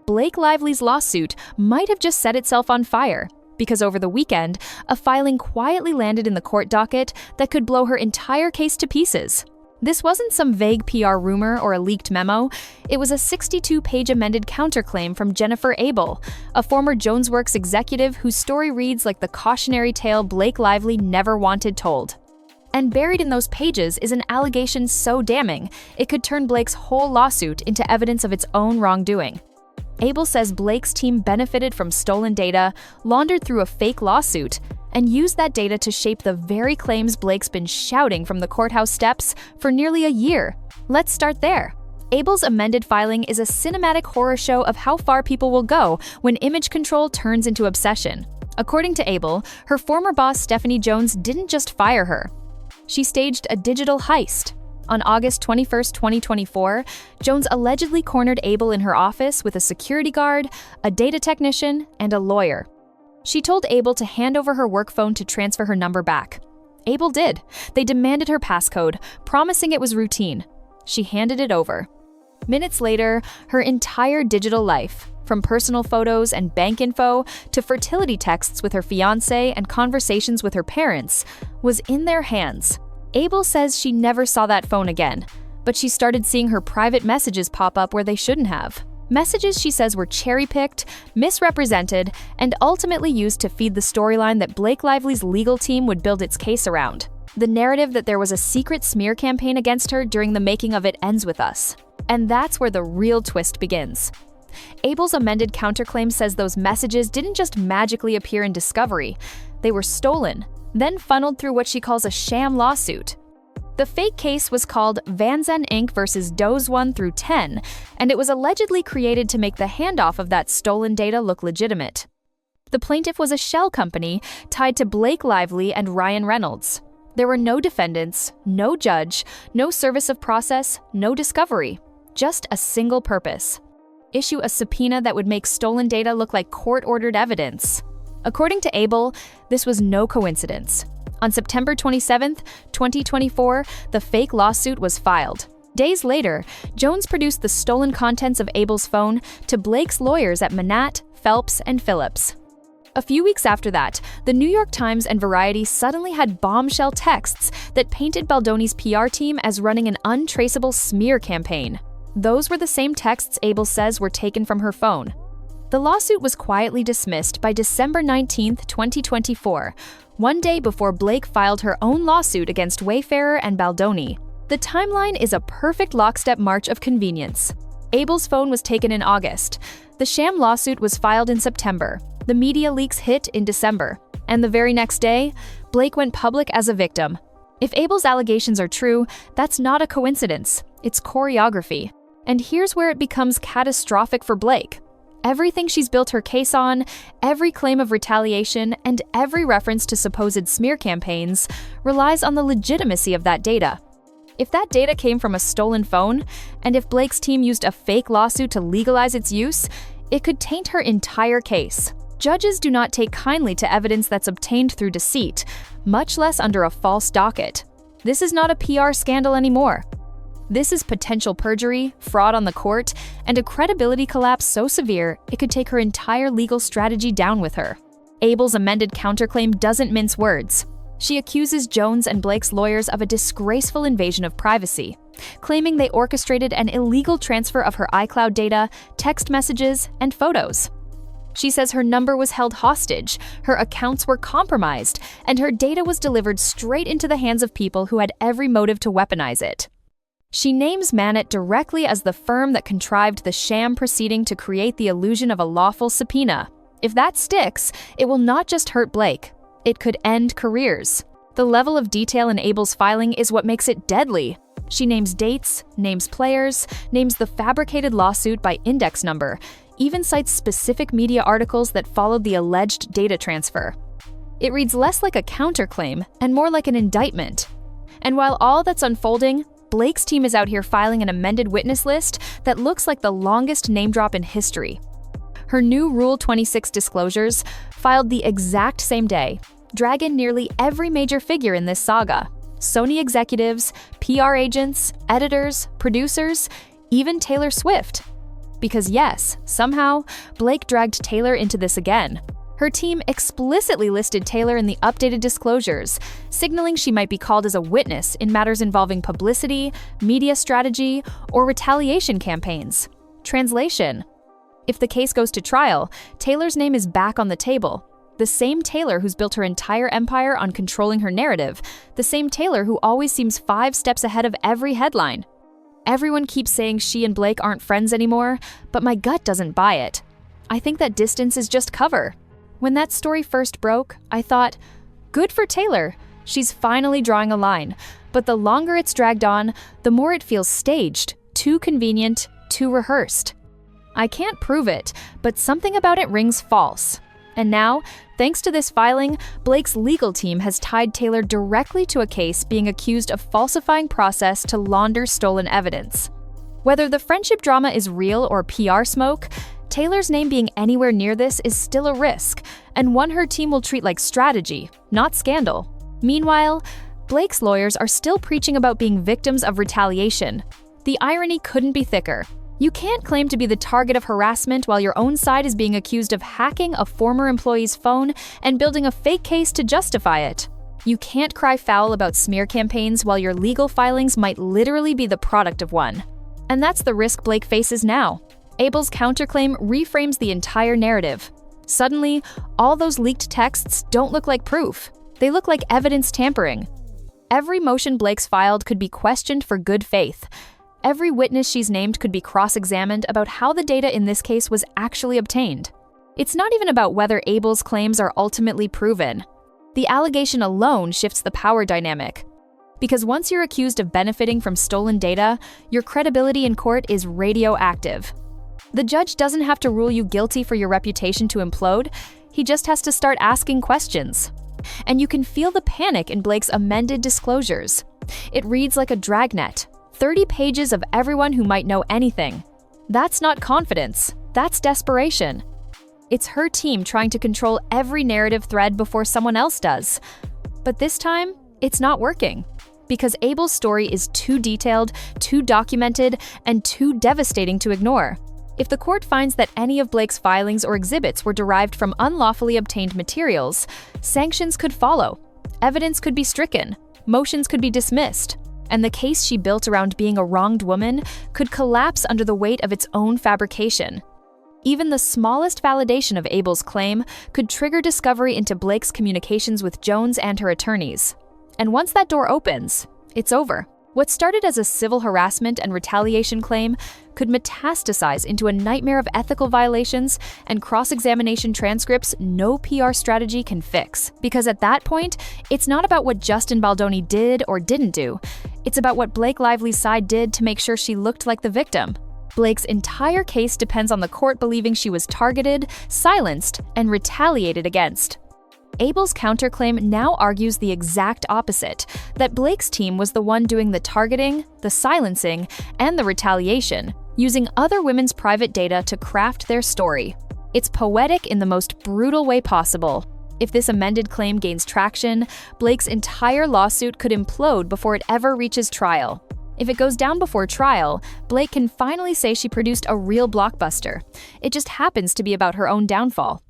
Blake Lively's lawsuit might have just set itself on fire, because over the weekend, a filing quietly landed in the court docket that could blow her entire case to pieces. This wasn't some vague PR rumor or a leaked memo. It was a 62-page amended counterclaim from Jennifer Abel, a former JonesWorks executive whose story reads like the cautionary tale Blake Lively never wanted told. And buried in those pages is an allegation so damning, it could turn Blake's whole lawsuit into evidence of its own wrongdoing. Abel says Blake's team benefited from stolen data, laundered through a fake lawsuit, and used that data to shape the very claims Blake's been shouting from the courthouse steps for nearly a year. Let's start there. Abel's amended filing is a cinematic horror show of how far people will go when image control turns into obsession. According to Abel, her former boss Stephanie Jones didn't just fire her. She staged a digital heist. On August 21, 2024, Jones allegedly cornered Abel in her office with a security guard, a data technician, and a lawyer. She told Abel to hand over her work phone to transfer her number back. Abel did. They demanded her passcode, promising it was routine. She handed it over. Minutes later, her entire digital life, from personal photos and bank info to fertility texts with her fiancé and conversations with her parents, was in their hands. Abel says she never saw that phone again, but she started seeing her private messages pop up where they shouldn't have. Messages she says were cherry-picked, misrepresented, and ultimately used to feed the storyline that Blake Lively's legal team would build its case around. The narrative that there was a secret smear campaign against her during the making of It Ends With Us. And that's where the real twist begins. Abel's amended counterclaim says those messages didn't just magically appear in discovery. They were stolen, then funneled through what she calls a sham lawsuit. The fake case was called Vanzan Inc versus Does 1 through 10, and it was allegedly created to make the handoff of that stolen data look legitimate. The plaintiff was a shell company tied to Blake Lively and Ryan Reynolds. There were no defendants, no judge, no service of process, no discovery. Just a single purpose: issue a subpoena that would make stolen data look like court-ordered evidence. According to Abel, this was no coincidence. On September 27, 2024, the fake lawsuit was filed. Days later, Jones produced the stolen contents of Abel's phone to Blake's lawyers at Manat, Phelps, and Phillips. A few weeks after that, the New York Times and Variety suddenly had bombshell texts that painted Baldoni's PR team as running an untraceable smear campaign. Those were the same texts Abel says were taken from her phone. The lawsuit was quietly dismissed by December 19, 2024, one day before Blake filed her own lawsuit against Wayfarer and Baldoni. The timeline is a perfect lockstep march of convenience. Abel's phone was taken in August. The sham lawsuit was filed in September. The media leaks hit in December. And the very next day, Blake went public as a victim. If Abel's allegations are true, that's not a coincidence. It's choreography. And here's where it becomes catastrophic for Blake. Everything she's built her case on, every claim of retaliation, and every reference to supposed smear campaigns relies on the legitimacy of that data. If that data came from a stolen phone, and if Blake's team used a fake lawsuit to legalize its use, it could taint her entire case. Judges do not take kindly to evidence that's obtained through deceit, much less under a false docket. This is not a PR scandal anymore. This is potential perjury, fraud on the court, and a credibility collapse so severe it could take her entire legal strategy down with her. Abel's amended counterclaim doesn't mince words. She accuses Jones and Blake's lawyers of a disgraceful invasion of privacy, claiming they orchestrated an illegal transfer of her iCloud data, text messages, and photos. She says her number was held hostage, her accounts were compromised, and her data was delivered straight into the hands of people who had every motive to weaponize it. She names Manat directly as the firm that contrived the sham proceeding to create the illusion of a lawful subpoena. If that sticks, it will not just hurt Blake. It could end careers. The level of detail in Abel's filing is what makes it deadly. She names dates, names players, names the fabricated lawsuit by index number, even cites specific media articles that followed the alleged data transfer. It reads less like a counterclaim and more like an indictment. And while all that's unfolding, Blake's team is out here filing an amended witness list that looks like the longest name drop in history. Her new Rule 26 disclosures, filed the exact same day, drag in nearly every major figure in this saga: Sony executives, PR agents, editors, producers, even Taylor Swift. Because yes, somehow, Blake dragged Taylor into this again. Her team explicitly listed Taylor in the updated disclosures, signaling she might be called as a witness in matters involving publicity, media strategy, or retaliation campaigns. Translation: if the case goes to trial, Taylor's name is back on the table. The same Taylor who's built her entire empire on controlling her narrative, the same Taylor who always seems 5 steps ahead of every headline. Everyone keeps saying she and Blake aren't friends anymore, but my gut doesn't buy it. I think that distance is just cover. When that story first broke, I thought, good for Taylor, she's finally drawing a line. But the longer it's dragged on, the more it feels staged, too convenient, too rehearsed. I can't prove it, but something about it rings false. And now, thanks to this filing, Blake's legal team has tied Taylor directly to a case being accused of falsifying process to launder stolen evidence. Whether the friendship drama is real or PR smoke, Taylor's name being anywhere near this is still a risk, and one her team will treat like strategy, not scandal. Meanwhile, Blake's lawyers are still preaching about being victims of retaliation. The irony couldn't be thicker. You can't claim to be the target of harassment while your own side is being accused of hacking a former employee's phone and building a fake case to justify it. You can't cry foul about smear campaigns while your legal filings might literally be the product of one. And that's the risk Blake faces now. Abel's counterclaim reframes the entire narrative. Suddenly, all those leaked texts don't look like proof. They look like evidence tampering. Every motion Blake's filed could be questioned for good faith. Every witness she's named could be cross-examined about how the data in this case was actually obtained. It's not even about whether Abel's claims are ultimately proven. The allegation alone shifts the power dynamic. Because once you're accused of benefiting from stolen data, your credibility in court is radioactive. The judge doesn't have to rule you guilty for your reputation to implode, he just has to start asking questions. And you can feel the panic in Blake's amended disclosures. It reads like a dragnet, 30 pages of everyone who might know anything. That's not confidence, that's desperation. It's her team trying to control every narrative thread before someone else does. But this time, it's not working. Because Abel's story is too detailed, too documented, and too devastating to ignore. If the court finds that any of Blake's filings or exhibits were derived from unlawfully obtained materials, sanctions could follow, evidence could be stricken, motions could be dismissed, and the case she built around being a wronged woman could collapse under the weight of its own fabrication. Even the smallest validation of Abel's claim could trigger discovery into Blake's communications with Jones and her attorneys. And once that door opens, it's over. What started as a civil harassment and retaliation claim could metastasize into a nightmare of ethical violations and cross-examination transcripts no PR strategy can fix. Because at that point, it's not about what Justin Baldoni did or didn't do. It's about what Blake Lively's side did to make sure she looked like the victim. Blake's entire case depends on the court believing she was targeted, silenced, and retaliated against. Abel's counterclaim now argues the exact opposite, that Blake's team was the one doing the targeting, the silencing, and the retaliation, using other women's private data to craft their story. It's poetic in the most brutal way possible. If this amended claim gains traction, Blake's entire lawsuit could implode before it ever reaches trial. If it goes down before trial, Blake can finally say she produced a real blockbuster. It just happens to be about her own downfall.